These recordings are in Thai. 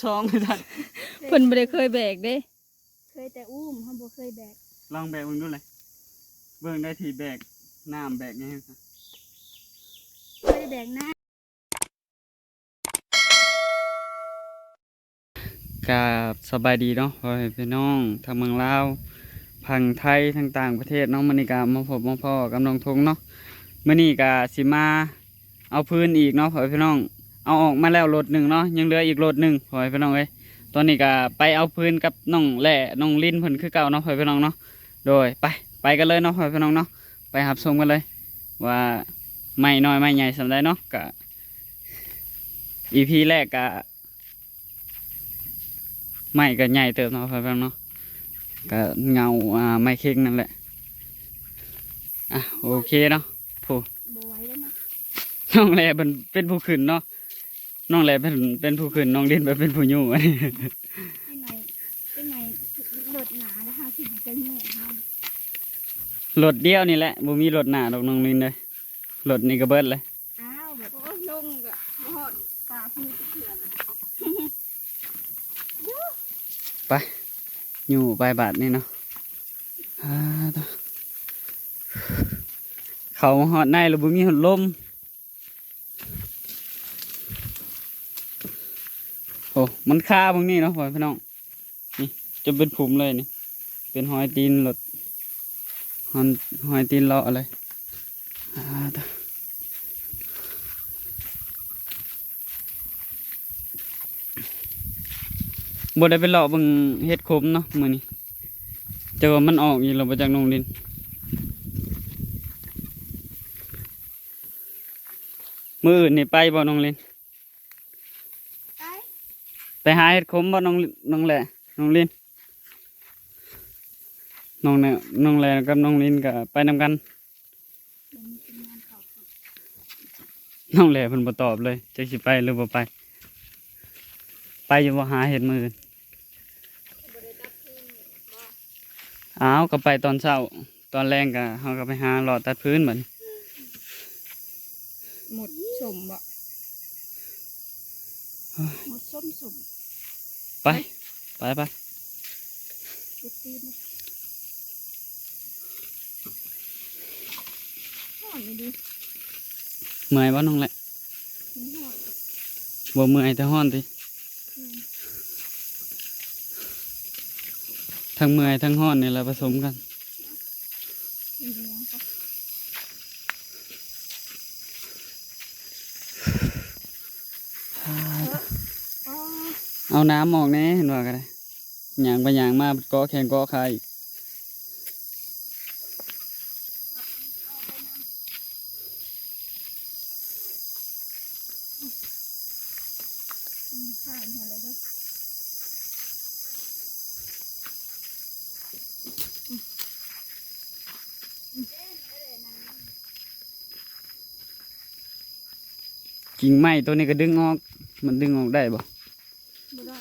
ช่องท่าน เพิ่นบ่ได้เคยแบกเด้เคยแต่อุ้มเขาบ่เคยแบก ลองแบกเบิ่งดูเลยเบิ่งได้ที่แบกน้ำแบกยังไงครับ เคยแบกหน้า กับสบายดีเนาะพ่อแม่พี่น้องทางเมืองลาวพังไทยทางต่างประเทศเนาะมื้อนี้ก็มาพบมาพ่อกับน้องทงเนาะมื้อนี้ก็สิมาเอาพื้นอีกเนาะพ่อแม่พี่น้องเอาออกมาแล้วรถหนึ่งเนาะยังเหลืออีกรถหนึ่งพ่อแม่พี่น้องเอ้ยตอนนี้ก็ไปเอาพื้นกับน้องแหล่น้องลิ้นเพิ่นคือเก่าเนาะพ่อแม่พี่น้องเนาะโดยไปกันเลยเนาะพ่อแม่พี่น้องเนาะไปหับชมกันเลยว่าไม่น้อยไม่ใหญ่สำได้เนาะก็ EP แรกก็ไม่ก็ใหญ่เติบเนาะพ่อแม่พี่น้องเนาะก็เงาไม่เค้งนั่นแหละอ่ะโอเคเนาะผู้ บ่ไหวแล้วนะ น้องแหล่เป็นผู้ขึ้นเนาะน้องแหล่เป็นผู้ขึ้นน้องลิ้นเป็นผู้ยู่อันนี้ เป็นไงรถหนาแล้วเฮาสิให้เจ้าแม่เฮาร ถเดียวนี่แหละบ่มีรถหน้าดอกน้องลิ้นเลยรถนี่ก็เบิดเลย อ้าวแบบโอ้ลงก็บ่ฮอดตาพื้นเถื่อน ไปอยู่ไปบาทนี่เนาะอ่าต่อเขาหอดในหรือบ่มีหอดลมโอ้มันคาพวกนี้เนาะพ่อพี่น้องนี่จะเป็นผุมเลยนี่เป็นหอยตีนรถหอยตีนเลาะเลยอ่าต่อบ่ได้ไปเลาะเบิ่งเฮ็ดขมเนาะมื้อนี้แต่ว่ามันออกอีกแล้วบ่จากน้องดินมื้ออื่นนี่ไปบ่น้องลิน ไป ไปหาเฮ็ดขมบ่น้องแหล่น้องลินน้องเนี่ยน้องแหล่กับน้องลินก็ไปนำกัน เดี๋ยวมีทีมงานเขา น้องแหล่เพิ่นบ่ตอบเลยจักสิไปหรือบ่ไปไปอยู่บ่หาเฮ็ดมื้ออื่นอ้าวก็ไปตอนเช้าตอนแรงก็เฮาก็ไปหาหลอดตัดพื้นบัดนี้ หมดสมบ่ หมดส้ม ไป เจ็ดตีนเลยหอดไม่ดี เมื่อยบ่น้องแหล่ มันหอด บ่เมื่อยแต่ฮ้อนติทั้งเมื่อยทั้งฮ้อนนี่แหละผสมกัน มีเลี้ยงปะ อ๋อ เอาน้ำออกแน่เห็นว่าก็ได้หยางไปหยางมาเกาะแขนเกาะขาอีก ใช่อะไรด้วย กิ่งไม้ตัวนี้ก็ดึงออกมันดึงออกได้บ่ บ่ได้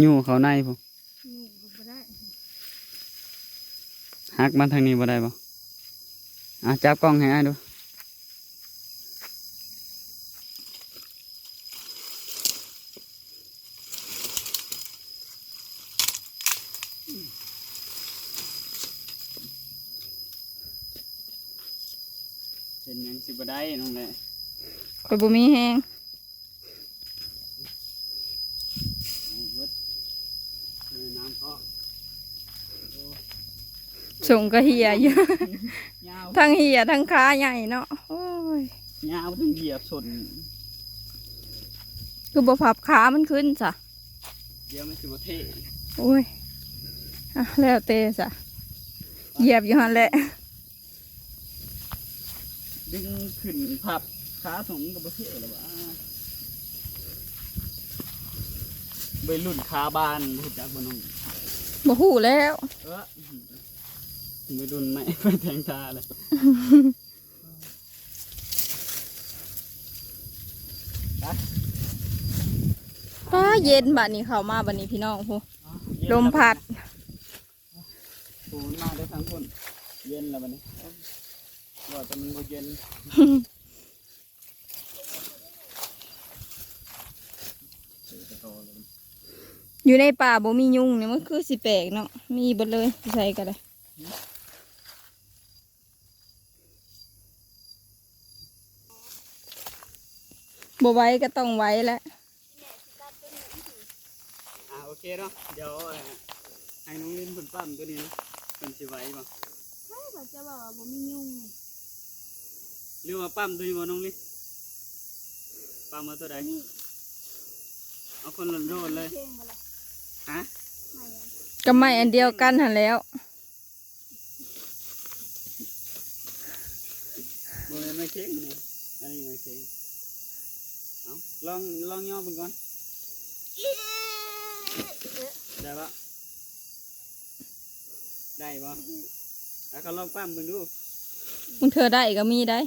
ยู่เขาในพอ นี่บ่ได้ หักมาทางนี้บ่ได้บ่จับกล้องให้อ้ายดูเป็นหยังสิบ่ได้น้องแหละ ข่อยบ่มีแฮง เบิดน้ำก็ ส่งก็เหียอยู่ ยาว ทั้งเหียทั้งขาใหญ่เนาะโอ้ย ยาวถึงเหยียบสน คือบ่พับขามันขึ้นจ้ะ เดี๋ยวมันสิบ่เท่ โอ้ยอ่ะแล้วเตจ้ะเหยียบอยู่หั่นแหละ ดึงขึ้นพับขาสงกับบ่เท่แล้วว่าไปรุ่นขาบานรู้จักบ่น้อง บ่ฮู้แล้ว ไปรุ่นไม่ ไปแทงตาเลย ฟ้าเย็นบัดนี้เข้ามาบัดนี้พี่น้องพูลมพัด ปูนมาได้ทั้งคนเย็นแล้วบัดนี้ว่าแต่มันบ่เย็น อยู่ในป่าบ่มียุงเนี่ยมันคือสิแปลกเนาะมีเบิดเลยใส่กันเลยบ่ไว้ก็ต้องไว้แหล้ว โอเคเนาะเดี๋ยวให้น้องลินเพิ่นปั้มตัวนี้เนาะเพิ่นสิไหวบ่ ใช่ก็จะบอกว่าบ่มียุงนี่ หรือว่าปั้มตัวนี้บ่น้องลินปั้มมาตัวใด นี่ เอาคนละโดดเลย เพลงบ่ล่ะ ฮะ ไม่อะ ก็ไม่อันเดียวกันหันแล้ว บ่แม่นไม่เค้งนี่อันนี้ไม่เค้งเอาลองย่อเบิ่งก่อนได้ปะได้ปะแล้วก็ลองปั้มเบิ่งดู มึงเธอได้ก็มีได้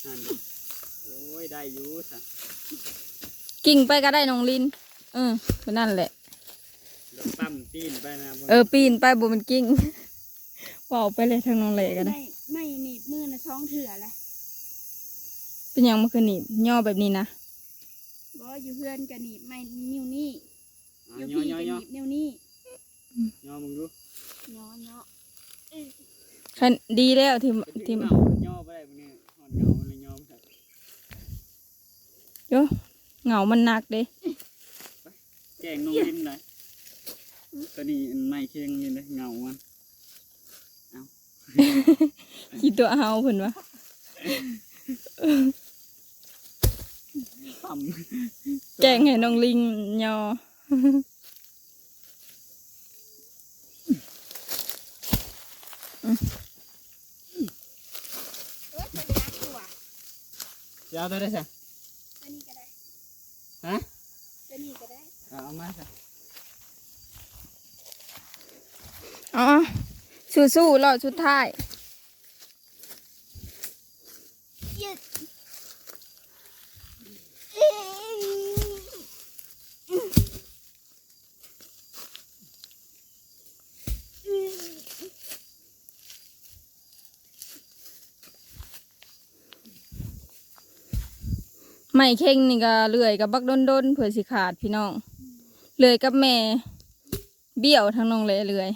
นั่นดิโอ้ยได้อยู่ซะ กิ่งไปก็ได้น้องลินก็นั่นแหละ เดี๋ยวปั้มตีนไปนะบ่ ปีนไปบ่มันกิ่ง ว่าวไปเลยทางน้องเหล่ก็ได้ ไม่หนีบมือนะ2เถื่อแหละ เป็นหยังมันคือหนีบย่อแบบนี้นะ บ่อยู่เพื่อนก็หนีบไม่นิ้วนี่ อ่ะ อยู่ ย่อ พี่ ย่อ ก็ห ย่อ นีบนิ้วนี่ ย่อมึงดู เนาะเนาะ คันดีแล้วที่ ไปถึ ที่ งเงาย่อไปได้บ่เนี่ยหอนเงามันเลยย่อไม่ได้ โยเหงามันหนักเด้ แกงนมดินหน่อยตัวนี้ไม่เคียงนี่เลยเงามัน คิดตัวเอาเพิ่นวะ ปั๊ม แกงให้น้องลิงยอ ตัวนี้นะตัว จะเอาตัวได้สิ ตัวนี้ก็ได้ ฮะ ตัวนี้ก็ได้ เอามาสิ อ๋อสู้ๆรอบสุดท้าย ยืด ไม่เข่งนี่ก็เลื่อยกับบักด้นๆเผื่อสิขาดพี่น้องเลื่อยกับแม่เบี้ยวทางน้องเลยเลื่อย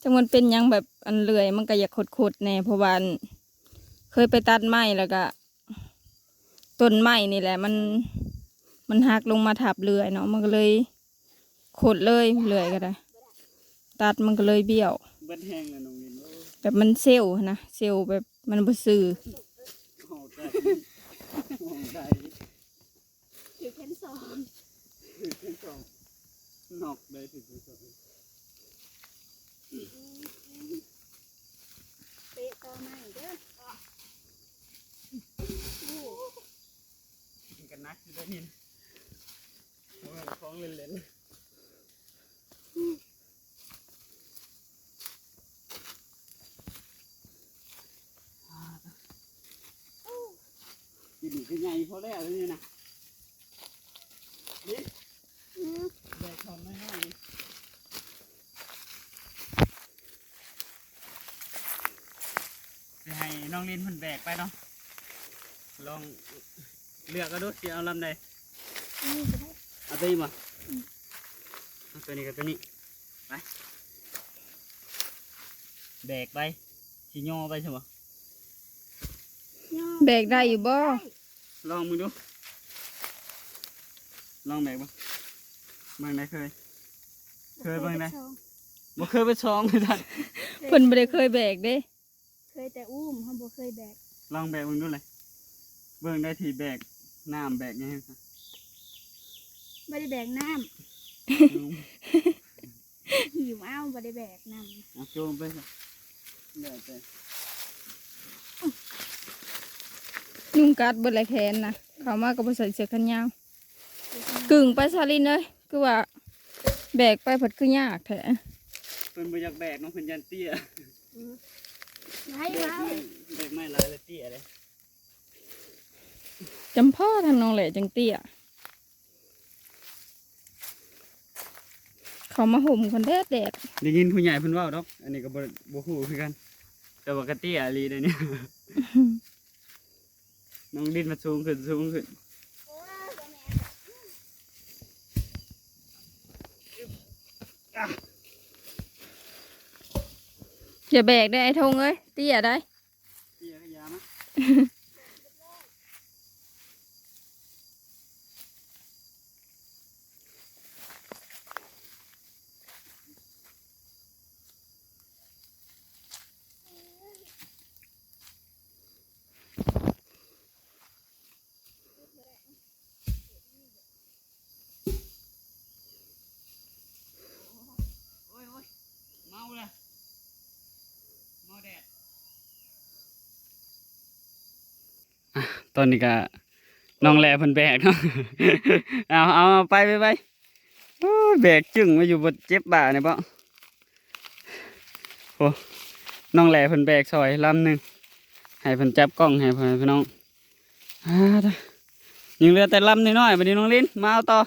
จังมันเป็นหยังแบบอันเลื่อยมันก็อยากขดๆแน่เพราะว่าเคยไปตัดไม้แล้วก็ต้นไม้นี่แหละมันหักลงมาทับเลื่อยเนาะมันก็เลยขดเลยเลื่อยก็ได้ตัดมันก็เลยเบี้ยว เบิ้ลแห้งเลยน้องวินโอ้ แบบมันเซลล์นะเซลล์แบบมันบ่ซื่อ โหได้โหได้ ถือแขนสอง ถึงเป็นสองนอกได้ถึงเป็นสอง เตะต่อมาอีกเด้อโอ้ กินกันนักอยู่ได้นี่นะโอ้ยฟ้องเล่นๆกินคือใหญ่พอแล้วนี่นะนี่แบกทอนไม่ให้จะให้น้องลินเพิ่นแบกไปเนาะลองเลือกก็ดูสิเอาลำใด นี่ก็ได้ เอาตัวนี้มาเอาตัวนี้กับตัวนี้ไปแบกไปชิโยไปใช่ไหม ย่อ แบกได้อยู่บ่ ลองมึงดูลองแบกบ้างบางไหนเคย เคยบ้างไหม บ่เคยไปช้องเลยท่าน เพิ่นบ่ได้เคยแบกเด้ เคยแต่อุ้มเขาบ่เคยแบก ลองแบกมึงดูเลยเบิ่งได้ทีแบกน้ำแบกยังไงครับ ไม่ได้แบกน้ำหิวอ้าวไม่ได้แบกน้ำ เอาโจมไปครับเดี๋ยวไป ยุงกัดเบิดหลายแขนนะเขามาก็บ่ใส่เสื้อแขนยาวกึ่งไปซาลินเลยคือว่าแบกไปผัดคือยากแท้ เพิ่นบ่อยากแบกน้องเพิ่นยันเตี้ย ไล่ แบ มาก ไม่แบกไม่หลายเลยเตี้ยเลย จำพ่อทำนองแหล่จังเตี้ยเขามาห่มคนแดด ได้ยินผู้ใหญ่เพิ่นเว้าดอกอันนี้ก็บ่ฮู้คือกัน แต่ว่ากะเตี้ยอีหลีเด้อเนี่ย น้องดินมาสูงขึ้น อย่าแบกได้ไอ้ทงเอ้ยเตี้ยได้ เตี้ยก็ยามาโอ้ยเมาเลยเมาแดดตอนนี้ก็น้องแหล่เพิ่นแบกเนาะ เอาไปโอ้ยแบกจึงมาอยู่บนเจ็บบ่าเนี่ยป่ะโอ้น้องแหล่เพิ่นแบกซอยลำหนึ่งให้เพิ่นจับกล้องให้พ่อแม่พี่น้องยังเหลือแต่ลำน้อยๆบัดนี้น้องลิ้นมาเอาต่อ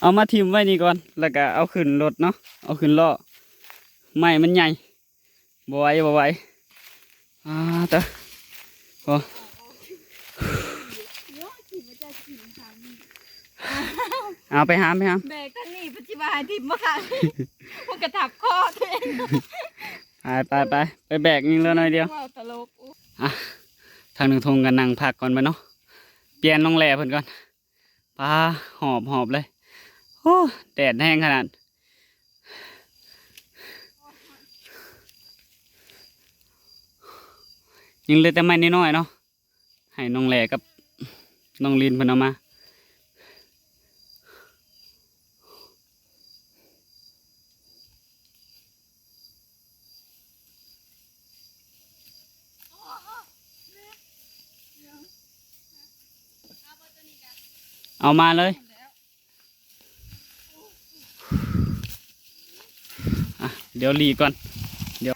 เอามาทิ่มไว้นี่ก่อนแล้วก็เอาขึ้นรถเนาะเอาขึ้นล้อไม้มันใหญ่บ่ไหวต่อโอ้ โยขี่มาจะขี่ทางนี้ เอาไปหาม แบกทั้งนี้ปัจจุบันทิมมาค่ะ มันกระถับคอตัวเอง ไปแบกยิงเรือหน่อยเดียว ว้าวตลก ทางหนึ่งทงกันนั่งพักก่อนไปเนาะเปลี่ยนลงแหล่เพิ่นก่อนปลาหอบเลยโอ้แดดแห้งขนาดยิงเลยแต่ไม่น้อยๆเนาะให้น้องแหล่กับน้องลินเพิ่นเอามาเอามาเลยเดี๋ยวรีก่อนเดี๋ยว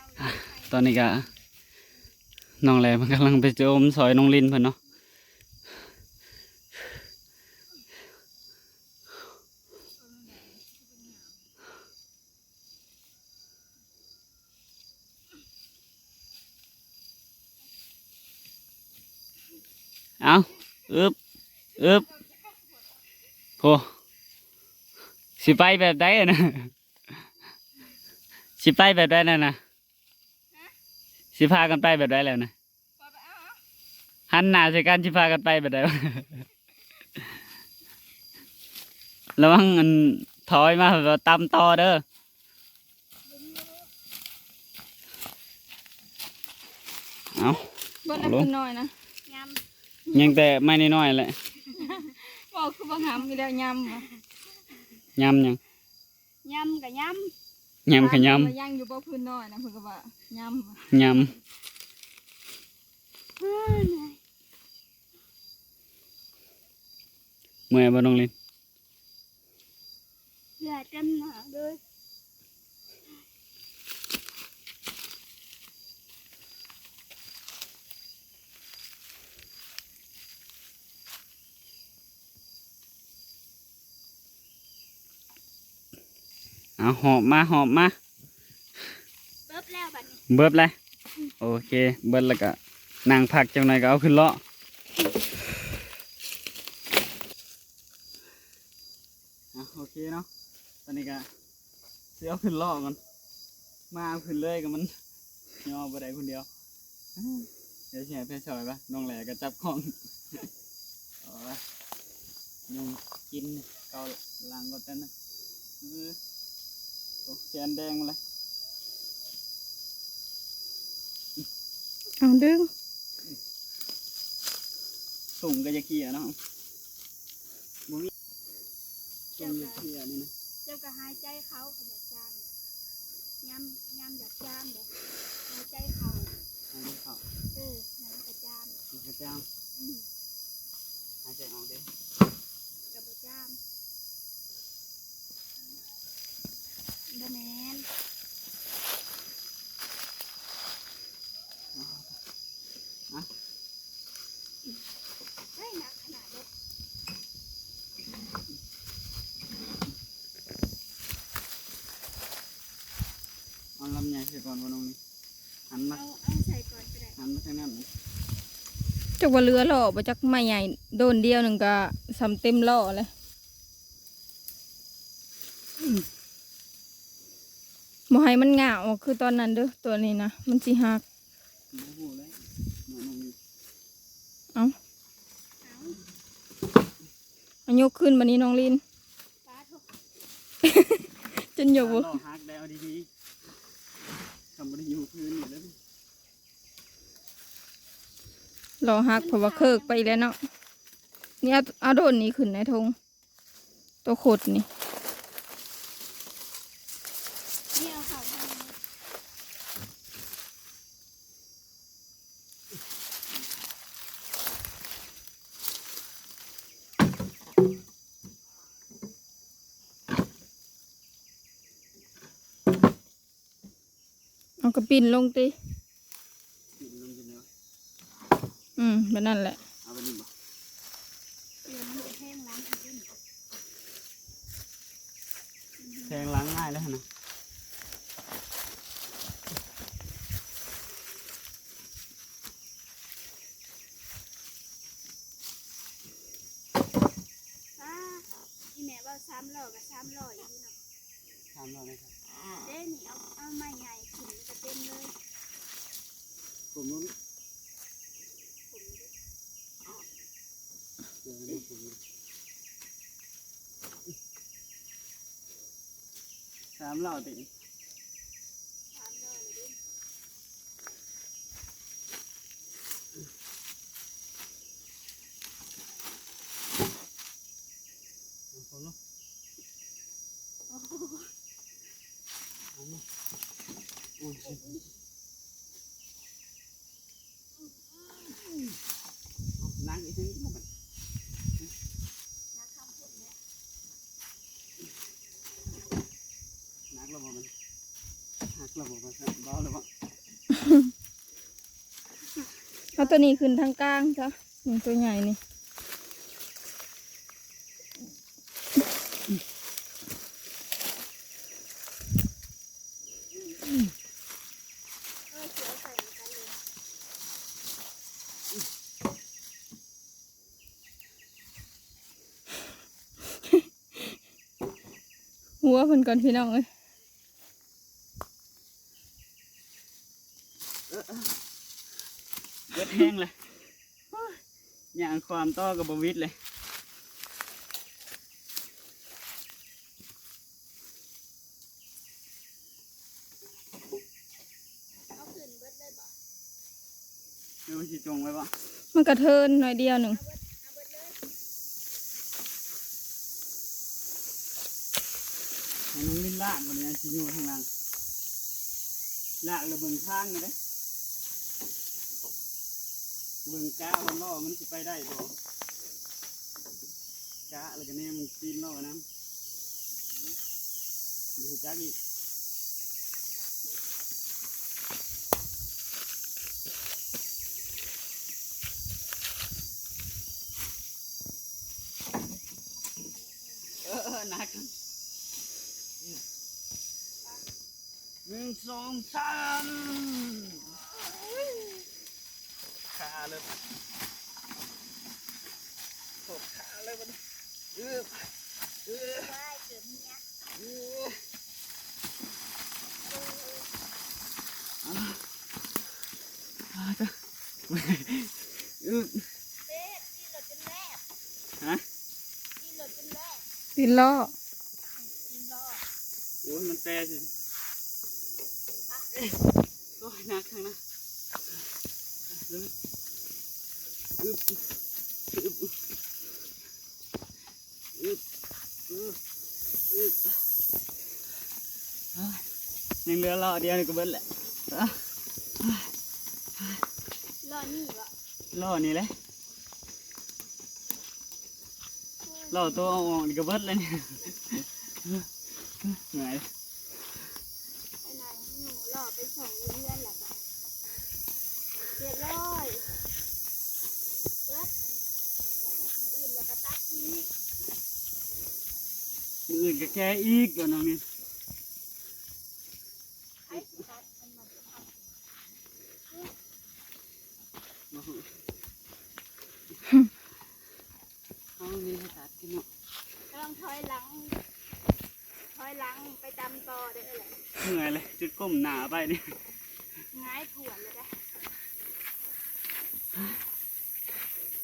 ตอนนี้ก็น้องแหล่มันกำลังไปโจมซอยน้องลินเพิ่นเนาะเอาอึบโหสิไปแบบใดอะนะสิไปแบบใดนั่นนะสิพากันไปแบบใดแล้วนะหันหน้าใส่กันสิพากันไปแบบใดวะ ระวังมันถอยมาแบบตำต่อเด้อเอา บนนั้นคือน้อยนะ ย ยังแต่ไม่น้อยๆแหละ บอกคือบางหำมีแล้วยำบ่ ยำยัง ำยำกับย ยำขย ย่างอยู่บ่พื้นน้อยนะเพิ่นก็ว่ายำบ่ ำย ำ ำเมื่อยบ่น้องลิน เหลือเต็มหนาเลย เอาหอบมา เบิบแล้วบัดนี้ เบิบเลยโอเคเบิบแล้วก็นั่งพักจังหน่อยก็เอาขึ้นเลาะโอเคเนาะตอนนี้ก็เสียเอาขึ้นเลาะก่อนมาเอาขึ้นเลยก็มันย่อบ่ได้คนเดียวเดี๋ยวแช่เพชรชอยปะน้องแหล่ก็จับของเอาละยุงกินเกาหลังก็เต้นนะโอ้แขนแดงมาเลย เอาดึง สุ่มก็จะเขี่ยเนาะบ่มีสุ่มจะเขี่ยนี่นะ เจ้าก็หายใจเขาขยับจามยำอยากจามเด้อหายใจเขา หายใจเข้า น้ำกระจาม มันกระจ้าง อืม หายใจออกเด้ กระบจามบะแมนเฮ้ยหนักขนาดเด็ก เอาลำไยใส่ก่อนว่าน้องนี่หันมา เอาใส่ก่อนก็ได้ หันมาทางนั้น จักว่าเรือล่อบ่จักไม่ใหญ่โดนเดียวหนึงก็สำเต็มล่อเลย บ่ให้มันง่าออกคือตอนนั้นเด้อตัวนี้นะมันสิหัก โอ้โหเลยน้องนี่ เอา เอา เอายกขึ้นบัดนี้น้องลิน ปลาทุก จนยกบ่ ลองฮักได้เอาดีๆทำบ่ได้อยู่พื้นอยู่แล้ว รอหักเพราะว่าเคิกไปแล้วเนาะนี่เอาโดนนี้ขึ้นในทงตัวขดนี่ นี่เอาเขาทำนี้ เอากระปิ่นลงติ กินลงกินแล้ว แบบนั้นแหละ เอาไปนี่บ่ เดี๋ยวมันจะแห้งล้างอีกนิด แทงล้างง่ายแล้วนะ อ่าอีแม่ว่า300กับ300อยู่เนาะ ทำแล้วนะครับ เด้นี่เอาไม้ใหญ่ขึ้นมันจะเต็มเลย ผมนู้น ผมเด้ เดี๋ยวดูผมนู้น3เหล่าติ 300เลยเด้ ผมนู้น โอ้โห โอ้ยนั่งอีกทีนึง นักทำผมเนี่ย นักระบบมันหักระบบมันเบาเลยบ่ เอาตัวนี้ขึ้นทางกลางจ้ะนี่ตัวใหญ่นี่ เสือใส่เหมือนกันเลย หัวเพิ่นก่อนพี่น้องเอ้ย เวทแห้งเลยอย่างความต้อกับบวิดเลย เอาขึ้นเบิดเลยบ่ ดูสิจงไว้บ่ มันกระเทินหน่อยเดียวหนึ่ง เอาเบิดเลย ให้น้องลิ้นลากมันเลยสิอยู่ข้างล่างลากแล้วเบิ่งข้างนี่เด้เบิ่งก้ามันล่อมันสิไปได้บ่ก้าแล้วก็เนี่ยมันปีนล่อน้ำบูจักอีกหนัก1 2 3ขาเลยตกขาเลยมันว่ายเกิดเมีย เป็ดที่หลดจนแรก ฮะ ที่หลดจนแรก ตีนล้อ กินรอด โอ้ยมันแปรสิโอ้ยหนักข้างนะอึบอึบอึบอึบอึบยังเหลือรอเดียวนี่ก็เบิ้ลแหละ รอดนี่วะ รอนี่แหละรอตัวเอาออกนี่ก็เบิ้ลเลยเนี่ยเหนื่อย ไอ้นายหนูรอไปส่งเพื่อนแหละจ้ะเรียบร้อยเบิดมาอื่นแล้วก็ตัดอีก มืออื่นก็แค่อีกตัวน้องนี่ ไอ้สิตัดมันมาจะทำ เอานี่ให้ตัดกินเนาะ ต้องถอยหลังไปตำต่อเด้อแหละ เหนื่อยเลยจุดก้มหนาไปนี่ ง่ายถ่วนเลยได้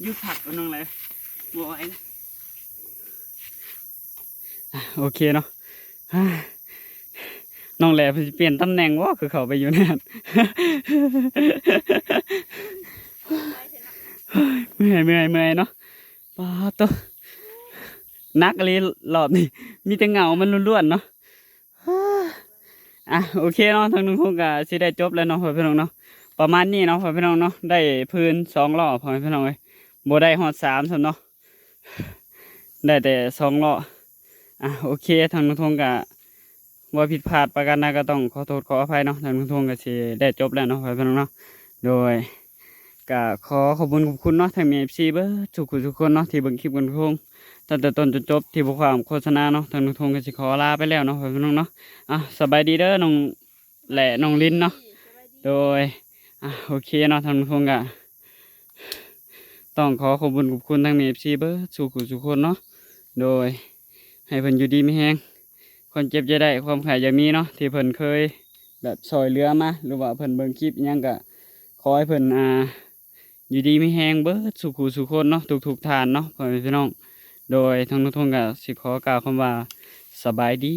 ยุบผักเอาน้องเลยบัวไว้นะโอเคเนาะน้องแหล่เพิ่นสิเปลี่ยนตำแหน่งว่าคือเขาไปอยู่นั่น เมื่อยเนาะป้าตัวนักเลยรอบนี้มีแต่เหงามันล้วนๆเนาะโอเคเนาะทางนึงคงก็สิได้จบแล้วเนาะพ่อพี่น้องเนาะประมาณนี้เนาะพ่อพี่น้องเนาะได้พื้น2 รอบพ่อพี่น้องเอ้ยบ่ได้ฮอด3ซั่นเนาะได้แต่2 รอบโอเคทางนึงคงก็ว่าผิดพลาดประการใดก็ต้องขอโทษขออภัยเนาะทางทงก็สิได้จบแล้วเนาะพี่น้องเนาะโดยก็ขอบคุณเนาะทางมีFCเบิดทุกคนเนาะที่เบิ่งคลิปกันทงตั้งแต่ต้นจนจบที่บ่ความโฆษณาเนาะทางทงก็สิขอลาไปแล้วเนาะพี่น้องเนาะสบายดีเด้อน้องแหล่น้องลิ้นเนาะโดยโอเคเนาะทางทงก็ต้องขอบคุณทางมี FCเบิดทุกคนเนาะโดยให้เพิ่นอยู่ดีมีแฮงคนเจ็บจะได้ความขายจะมีเนาะที่เพิ่นเคยแบบซอยเรือมาหรือว่าเพิ่นเบิ่งคลิปอิหยังก็ขอให้เพิ่นอยู่ดีมีแฮงเบิดสุขคนเนาะทุกทานเนาะพ่อแม่พี่น้องโดยทั้งทุกท่านก็สิขอกล่าวคำว่าสบายดี